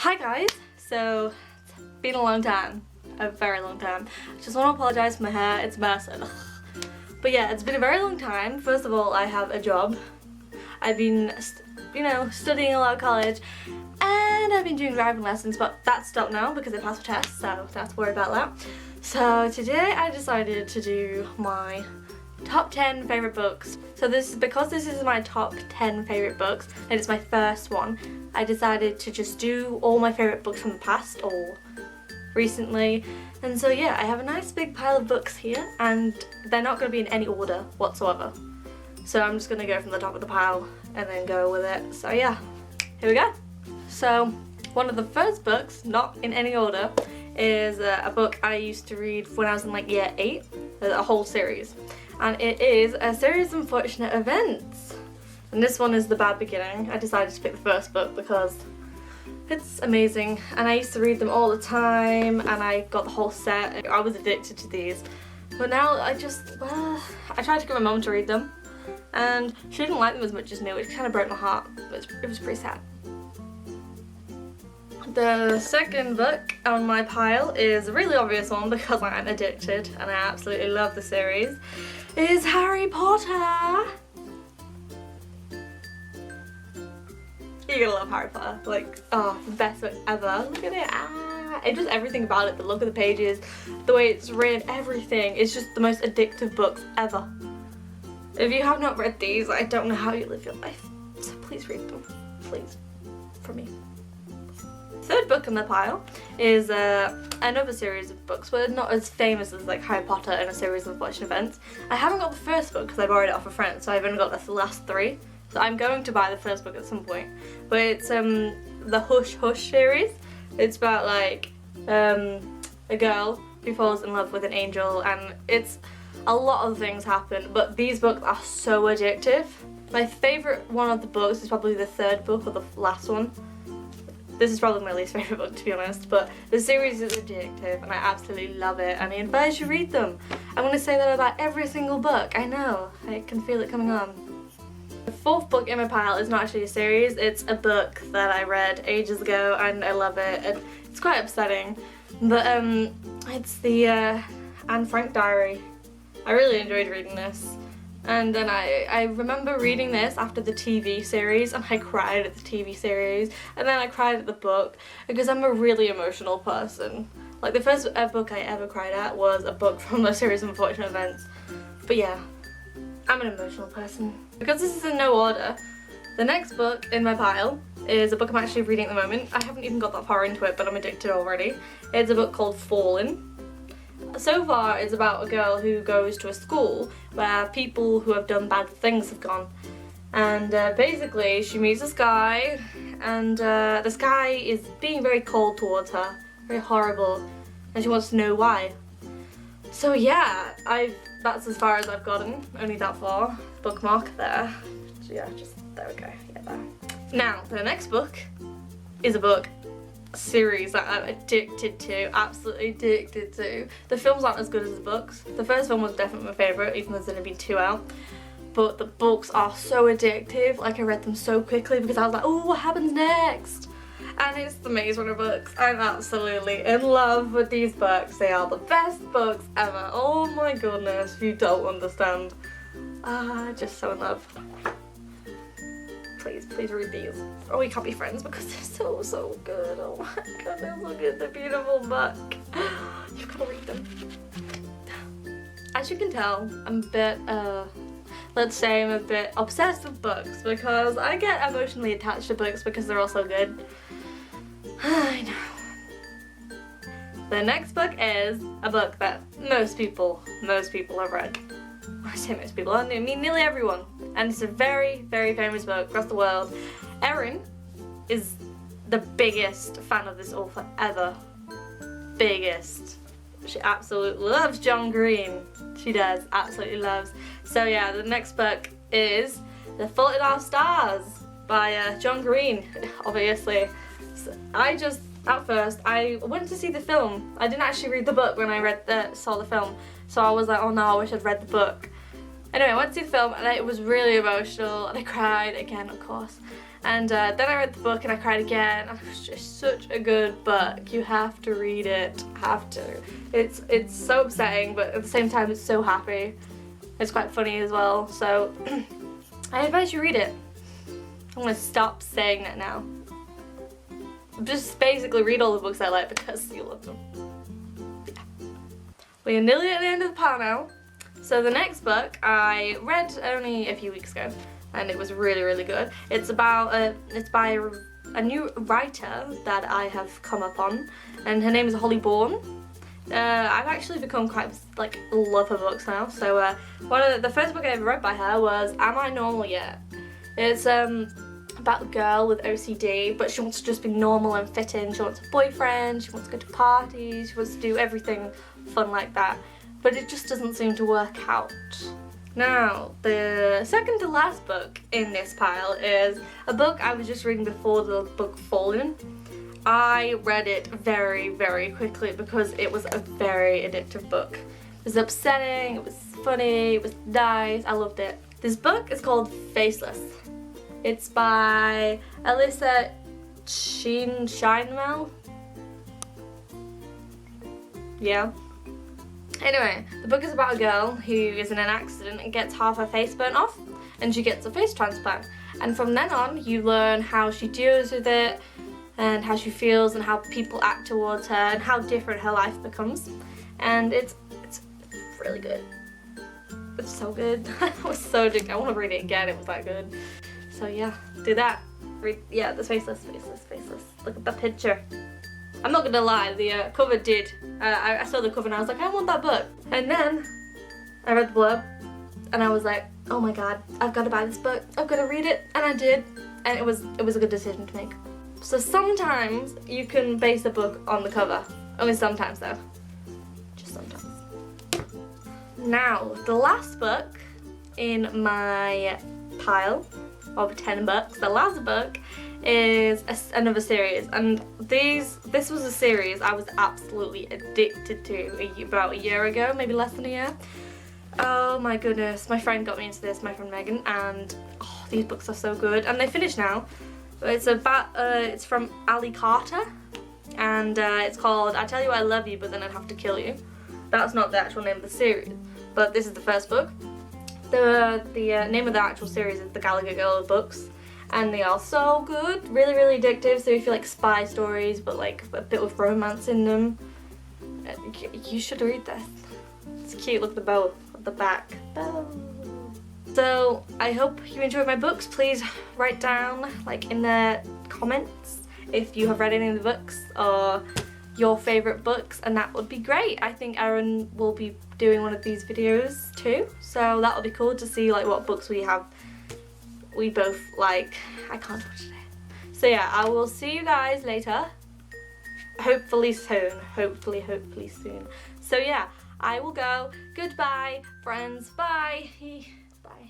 Hi guys, so it's been a long time, a very long time. I just want to apologise for my hair, it's a mess. But yeah, it's been a very long time. First of all, I have a job. I've been, studying a lot of college, and I've been doing driving lessons, but that's stopped now because I passed the test, so don't have to worry about that. So today I decided to do my top 10 favourite books. So because this is my top 10 favourite books and it's my first one, I decided to just do all my favourite books from the past or recently. And so yeah, I have a nice big pile of books here and they're not going to be in any order whatsoever. So I'm just going to go from the top of the pile and then go with it. So yeah, here we go. So one of the first books, not in any order, is a book I used to read when I was in like year 8, a whole series. And it is A Series of Unfortunate Events. And this one is The Bad Beginning. I decided to pick the first book because it's amazing. And I used to read them all the time and I got the whole set. I was addicted to these. But now I tried to get my mum to read them and she didn't like them as much as me, which kind of broke my heart. It was pretty sad. The second book on my pile is a really obvious one because I'm addicted and I absolutely love the series. Is Harry Potter. You're gonna love Harry Potter. Like, oh, the best book ever. Look at it. It's just everything about it. The look of the pages, the way it's written, everything. It's just the most addictive books ever. If you have not read these, I don't know how you live your life. So please read them. Please. From me. Third book in the pile is another series of books, but not as famous as like Harry Potter and A Series of Unfortunate Events. I haven't got the first book because I borrowed it off a friend, so I've only got the last 3. So I'm going to buy the first book at some point. But it's the Hush Hush series. It's about like a girl who falls in love with an angel, and it's a lot of things happen. But these books are so addictive. My favourite one of the books is probably the third book or the last one. This is probably my least favourite book, to be honest, but the series is addictive and I absolutely love it and I advise you read them. I'm going to say that about every single book, I know, I can feel it coming on. The fourth book in my pile is not actually a series, it's a book that I read ages ago and I love it. And it's quite upsetting, but it's the Anne Frank diary. I really enjoyed reading this. And then I remember reading this after the TV series and I cried at the TV series and then I cried at the book because I'm a really emotional person. Like the first book I ever cried at was a book from A Series of Unfortunate Events. But yeah, I'm an emotional person. Because this is in no order, the next book in my pile is a book I'm actually reading at the moment. I haven't even got that far into it but I'm addicted already. It's a book called Fallen. So far it's about a girl who goes to a school where people who have done bad things have gone, and basically she meets this guy and this guy is being very cold towards her, very horrible, and she wants to know why. So yeah, that's as far as I've gotten, only that far. Bookmark there. So yeah, just there we go, yeah, there. Now the next book is a series that I'm addicted to, absolutely addicted to. The films aren't as good as the books. The first film was definitely my favourite, even though there's only been 2 out. But the books are so addictive, like I read them so quickly because I was like, oh, what happens next? And it's the Maze Runner books. I'm absolutely in love with these books. They are the best books ever. Oh my goodness, you don't understand. Just so in love. Please read these. Or we can't be friends because they're so good. Oh my god, they're so good. They're beautiful book. You've got to read them. As you can tell, I'm a bit, let's say I'm a bit obsessed with books because I get emotionally attached to books because they're all so good. I know. The next book is a book that most people have read. I say most people, I mean nearly everyone. And it's a very, very famous book across the world. Erin is the biggest fan of this author ever. Biggest. She absolutely loves John Green. She does, absolutely loves. So yeah, the next book is The Fault in Our Stars by John Green, obviously. So at first, I went to see the film. I didn't actually read the book when I saw the film. So I was like, oh no, I wish I'd read the book. Anyway, I went to see the film and it was really emotional and I cried again, of course. And then I read the book and I cried again, and it was just such a good book. You have to read it, have to. It's so upsetting, but at the same time it's so happy. It's quite funny as well, so I advise you read it. I'm gonna stop saying that now. Just basically read all the books I like because you love them. Yeah. We are nearly at the end of the pile now. So the next book I read only a few weeks ago, and it was really, really good. It's by a new writer that I have come upon, and her name is Holly Bourne. I've actually become quite like love her books now. So the first book I ever read by her was Am I Normal Yet? It's about a girl with OCD, but she wants to just be normal and fit in. She wants a boyfriend, she wants to go to parties, she wants to do everything fun like that, but it just doesn't seem to work out. Now, the second to last book in this pile is a book I was just reading before the book Fallen. I read it very, very quickly because it was a very addictive book. It was upsetting, it was funny, it was nice, I loved it. This book is called Faceless. It's by Alyssa Scheinmel. Yeah. Anyway, the book is about a girl who is in an accident and gets half her face burnt off, and she gets a face transplant. And from then on, you learn how she deals with it, and how she feels, and how people act towards her, and how different her life becomes. And it's really good. It's so good. It was so addictive. I want to read it again. It was that good. So yeah, do that. Read, yeah, the Faceless. Look at the picture. I'm not gonna lie, the cover did. I saw the cover and I was like, I want that book. And then I read the blurb and I was like, oh my god, I've got to buy this book. I've got to read it, and I did. And it was a good decision to make. So sometimes you can base a book on the cover. Only sometimes though. Just sometimes. Now, the last book in my pile of 10 books, the last book is another series, and this was a series I was absolutely addicted to about a year ago, maybe less than a year. Oh my goodness, my friend got me into this, my friend Megan, and oh, these books are so good, and they finished now. It's from Ali Carter, and it's called I Tell You I Love You But Then I'd Have to Kill You. That's not the actual name of the series, but this is the first book. The name of the actual series is The Gallagher Girl books, and they are so good, really, really addictive. So if you like spy stories but like a bit of romance in them, you should read this. It's cute. Look at the bow at the back. Bow. So I hope you enjoyed my books. Please write down like in the comments if you have read any of the books or your favourite books, and that would be great. I think Erin will be doing one of these videos too, so that will be cool to see like what books we both like. I can't talk today. So yeah, I will see you guys later. Hopefully soon. Hopefully soon. So yeah, I will go. Goodbye, friends. Bye. Bye.